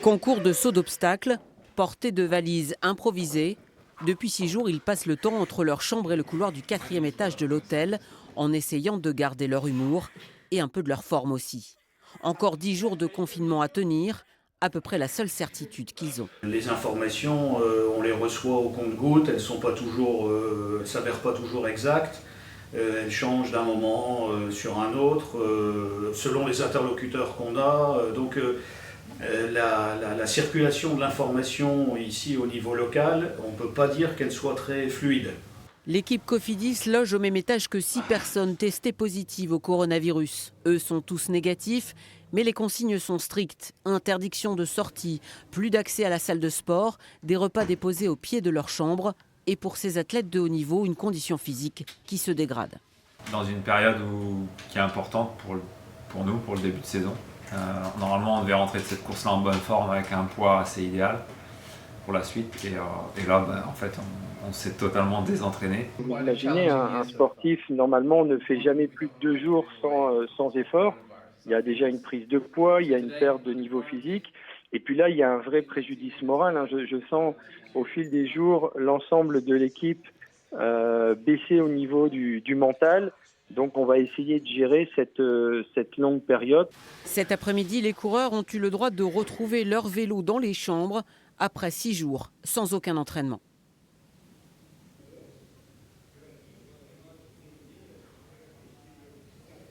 Concours de saut d'obstacles, portée de valises improvisées. Depuis 6 jours, ils passent le temps entre leur chambre et le couloir du 4e étage de l'hôtel en essayant de garder leur humour et un peu de leur forme aussi. Encore 10 jours de confinement à tenir, à peu près la seule certitude qu'ils ont. Les informations, on les reçoit au compte-gouttes, elles ne s'avèrent pas toujours exactes. Elles changent d'un moment sur un autre, selon les interlocuteurs qu'on a. La circulation de l'information ici au niveau local, on ne peut pas dire qu'elle soit très fluide. L'équipe Cofidis loge au même étage que 6 personnes testées positives au coronavirus. Eux sont tous négatifs, mais les consignes sont strictes. Interdiction de sortie, plus d'accès à la salle de sport, des repas déposés au pied de leur chambre. Et pour ces athlètes de haut niveau, une condition physique qui se dégrade. Dans une période qui est importante pour nous, pour le début de saison. Normalement, on devait rentrer de cette course-là en bonne forme avec un poids assez idéal pour la suite. Et là, en fait, on s'est totalement désentraîné. Vous imaginez, un sportif, normalement, ne fait jamais plus de 2 jours sans effort. Il y a déjà une prise de poids, il y a une perte de niveau physique. Et puis là, il y a un vrai préjudice moral. Je sens au fil des jours l'ensemble de l'équipe baisser au niveau du mental. Donc on va essayer de gérer cette longue période. Cet après-midi, les coureurs ont eu le droit de retrouver leur vélo dans les chambres après 6 jours sans aucun entraînement.